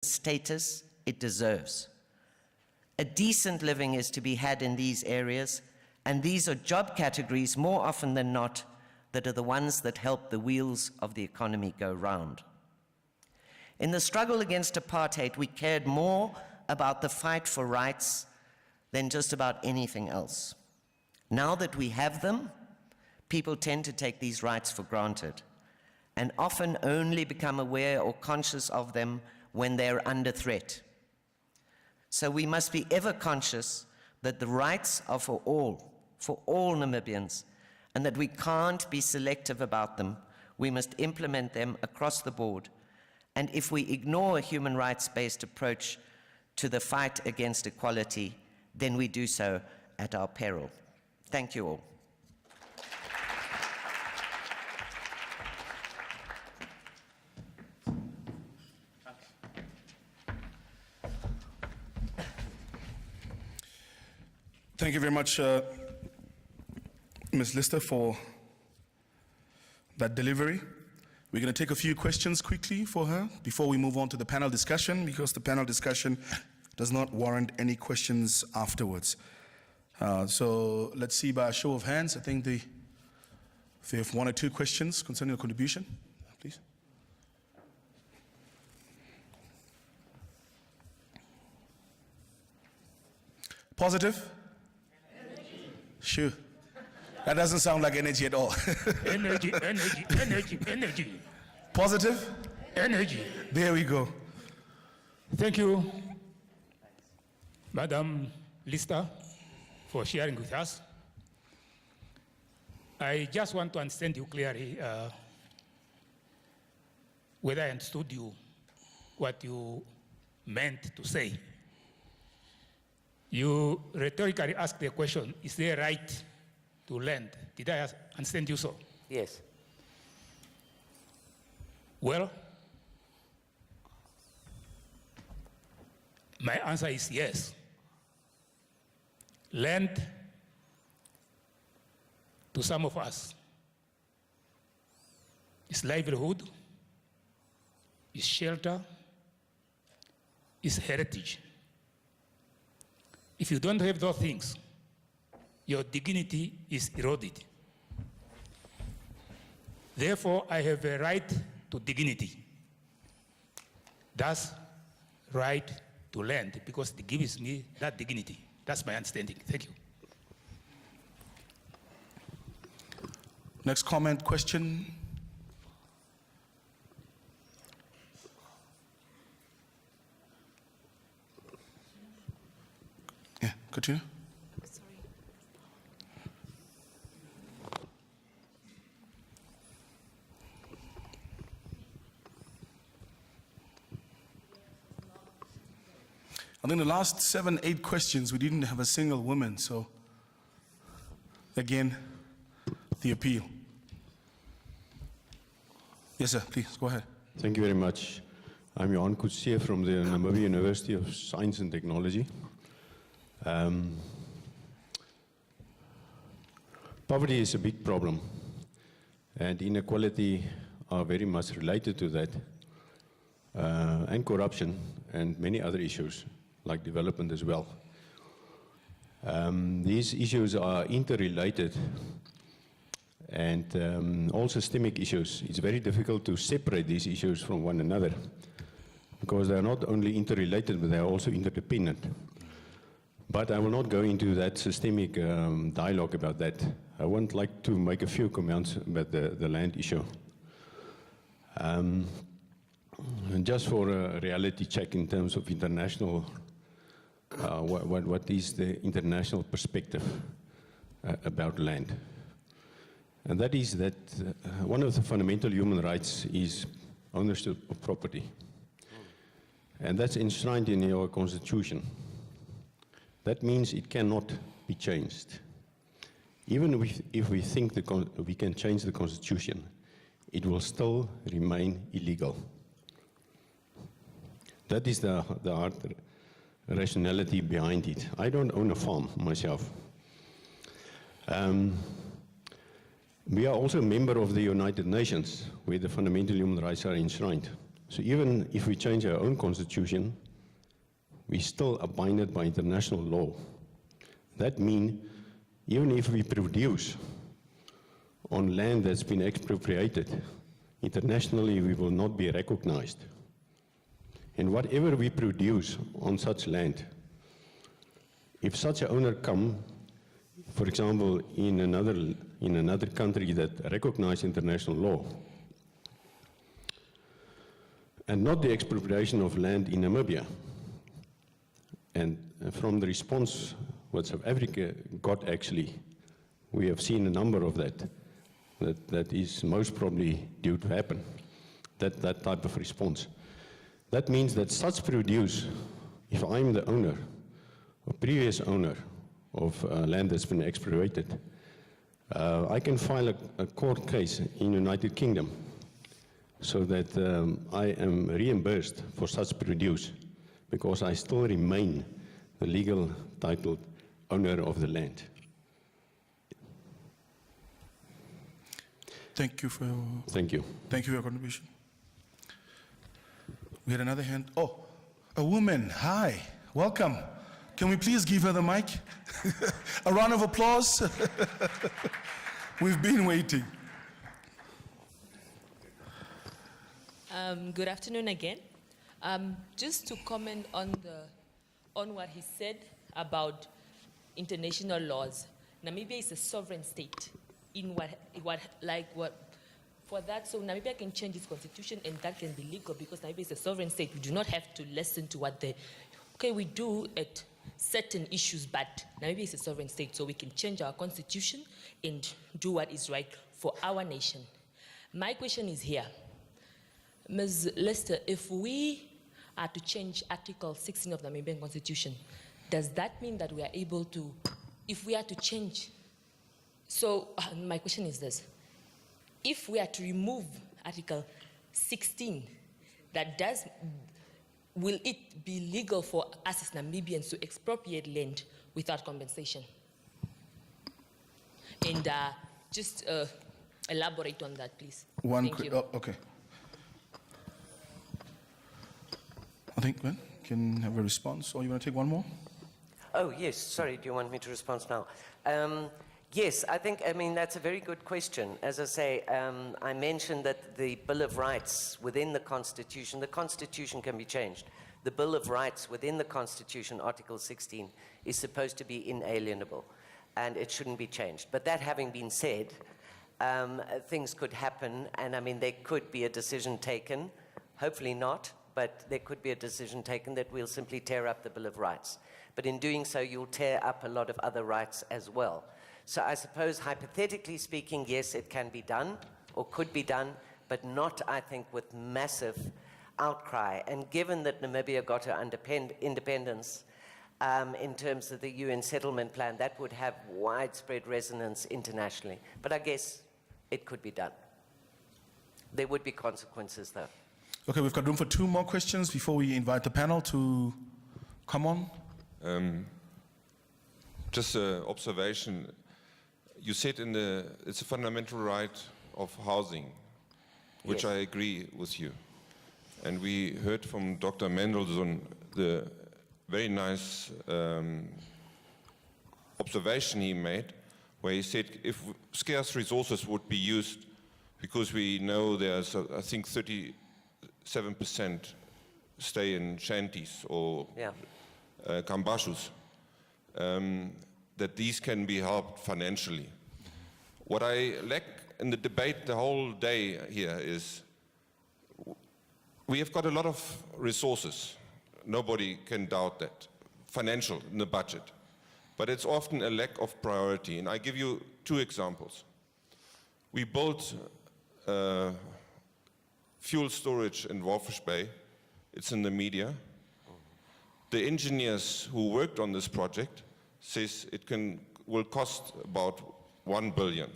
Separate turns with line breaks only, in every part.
status it deserves. A decent living is to be had in these areas, and these are job categories more often than not that are the ones that help the wheels of the economy go round. In the struggle against apartheid, we cared more about the fight for rights than just about anything else. Now that we have them, people tend to take these rights for granted and often only become aware or conscious of them when they're under threat. So we must be ever conscious that the rights are for all Namibians, and that we can't be selective about them. We must implement them across the board. And if we ignore a human rights-based approach to the fight against equality, then we do so at our peril. Thank you all.
Thank you very much, Ms. Lister, for that delivery. We're going to take a few questions quickly for her before we move on to the panel discussion, because the panel discussion does not warrant any questions afterwards. So let's see by a show of hands. I think if they have one or two questions concerning the contribution, please. Positive? Energy. Sure. That doesn't sound like energy at all.
Energy, energy, energy, energy.
Positive?
Energy.
There we go.
Thank you, Madam Lister, for sharing with us. I just want to understand you clearly, whether I understood you, what you meant to say. You rhetorically asked the question, is there a right to land? Did I understand you so?
Yes.
Well, my answer is yes. Land, to some of us, is livelihood, is shelter, is heritage. If you don't have those things, your dignity is eroded. Therefore, I have a right to dignity. Thus, right to land, because it gives me that dignity. That's my understanding. Thank you.
Next comment, question. Yeah, Katrina. I think the last 7, 8 questions, we didn't have a single woman, so again, the appeal. Yes, sir, please, go ahead.
Thank you very much. I'm Johan Kutsie from the Namibia University of Science and Technology. Poverty is a big problem, and inequality are very much related to that, and corruption, and many other issues, like development as well. These issues are interrelated, and all systemic issues. It's very difficult to separate these issues from one another, because they are not only interrelated, but they are also interdependent. But I will not go into that systemic dialogue about that. I would like to make a few comments about the land issue. And just for a reality check in terms of international, what is the international perspective about land? And that is that one of the fundamental human rights is ownership of property. And that's enshrined in our constitution. That means it cannot be changed. Even if we think we can change the constitution, it will still remain illegal. That is the hard rationality behind it. I don't own a farm myself. We are also a member of the United Nations, where the fundamental human rights are enshrined. So even if we change our own constitution, we still abided by international law. That means even if we produce on land that's been expropriated, internationally we will not be recognized. And whatever we produce on such land, if such an owner come, for example, in another country that recognize international law, and not the expropriation of land in Namibia, and from the response what South Africa got actually, we have seen a number of that is most probably due to happen, that type of response. That means that such produce, if I'm the owner, or previous owner of land that's been expropriated, I can file a court case in United Kingdom so that I am reimbursed for such produce because I still remain the legal titled owner of the land.
Thank you for
Thank you.
Thank you for your contribution. We had another hand. Oh, a woman. Hi, welcome. Can we please give her the mic? A round of applause. We've been waiting.
Good afternoon again. Just to comment on what he said about international laws. Namibia is a sovereign state in for that, so Namibia can change its constitution and that can be legal because Namibia is a sovereign state. We do not have to listen to what we do at certain issues, but Namibia is a sovereign state, so we can change our constitution and do what is right for our nation. My question is here. Ms. Lester, if we are to change Article 16 of the Namibian Constitution, does that mean that we are able to, if we are to change, so my question is this, if we are to remove Article 16, will it be legal for us as Namibians to expropriate land without compensation? And just elaborate on that, please. Thank you.
Okay. I think Gwen can have a response, or you want to take one more?
Oh, yes. Sorry, do you want me to respond now? Yes, I mean, that's a very good question. As I say, I mentioned that the Bill of Rights within the Constitution can be changed. The Bill of Rights within the Constitution, Article 16, is supposed to be inalienable, and it shouldn't be changed. But that having been said, things could happen, and I mean, there could be a decision taken, hopefully not, but there could be a decision taken that we'll simply tear up the Bill of Rights. But in doing so, you'll tear up a lot of other rights as well. So I suppose, hypothetically speaking, yes, it can be done, or could be done, but not, I think, with massive outcry. And given that Namibia got her independence in terms of the UN settlement plan, that would have widespread resonance internationally. But I guess it could be done. There would be consequences, though.
Okay, we've got room for two more questions before we invite the panel to come on.
Just an observation. You said it's a fundamental right of housing, which
Yes.
I agree with you. And we heard from Dr. Mendelssohn the very nice observation he made, where he said if scarce resources would be used, because we know there's, I think, 37% stay in shanties or kambashus, that these can be helped financially. What I lack in the debate the whole day here is we have got a lot of resources. Nobody can doubt that. Financial in the budget. But it's often a lack of priority. And I give you two examples. We built fuel storage in Walfish Bay. It's in the media. The engineers who worked on this project says it will cost about 1 billion.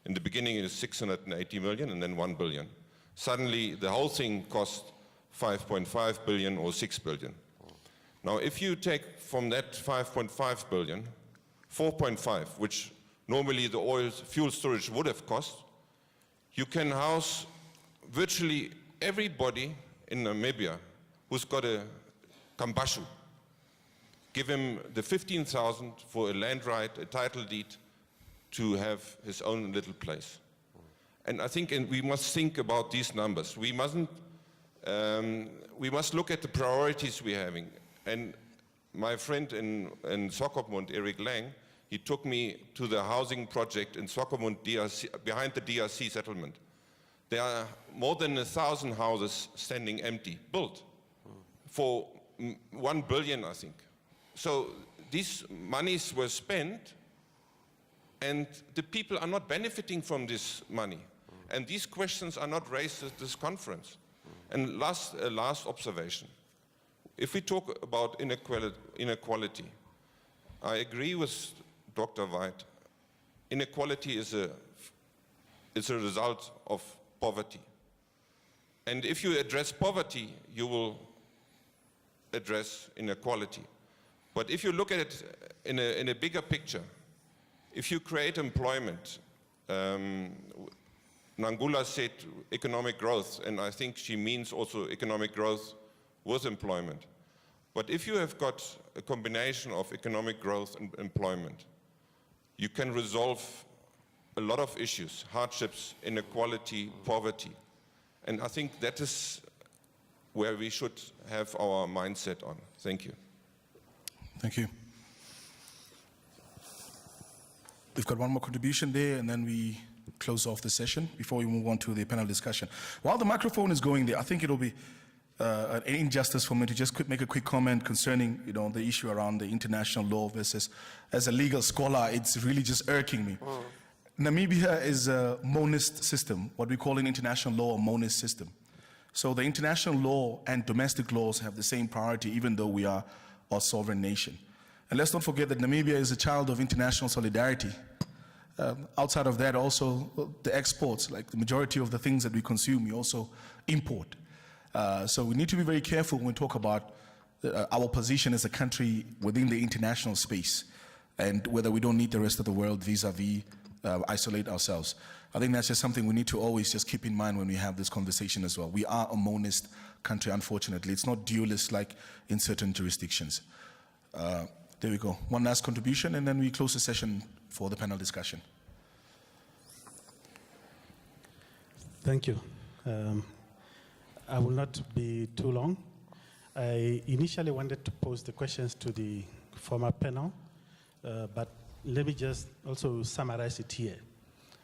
In the beginning it is 680 million and then 1 billion. Suddenly the whole thing cost 5.5 billion or 6 billion. Now if you take from that 5.5 billion, 4.5, which normally the oil fuel storage would have cost, you can house virtually everybody in Namibia who's got a kambashu. Give him the 15,000 for a land right, a title deed, to have his own little place. And I think we must think about these numbers. We must look at the priorities we're having. And my friend in Swakopmund, Eric Lang, he took me to the housing project in Swakopmund, DRC, behind the DRC settlement. There are more than 1,000 houses standing empty, built, for 1 billion, I think. So these monies were spent, and the people are not benefiting from this money. And these questions are not raised at this conference. And last observation. If we talk about inequality, I agree with Dr. White. Inequality is a result of poverty. And if you address poverty, you will address inequality. But if you look at it in a bigger picture, if you create employment, Nangula said economic growth, and I think she means also economic growth with employment. But if you have got a combination of economic growth and employment, you can resolve a lot of issues, hardships, inequality, poverty. And I think that is where we should have our mindset on. Thank you.
Thank you. We've got one more contribution there, and then we close off the session before we move on to the panel discussion. While the microphone is going there, I think it'll be an injustice for me to just make a quick comment concerning, the issue around the international law versus, as a legal scholar, it's really just irking me. Namibia is a monist system, what we call in international law a monist system. So the international law and domestic laws have the same priority, even though we are a sovereign nation. And let's not forget that Namibia is a child of international solidarity. Outside of that, also the exports, like the majority of the things that we consume, we also import. So we need to be very careful when we talk about our position as a country within the international space, and whether we don't need the rest of the world vis-a-vis isolate ourselves. I think that's just something we need to always just keep in mind when we have this conversation as well. We are a monist country, unfortunately. It's not dualist like in certain jurisdictions. There we go. One last contribution, and then we close the session for the panel discussion.
Thank you. I will not be too long. I initially wanted to pose the questions to the former panel, but let me just also summarize it here.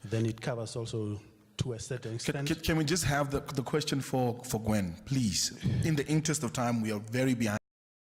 Then it covers also to a certain extent.
Can we just have the question for Gwen, please? In the interest of time, we are very behind.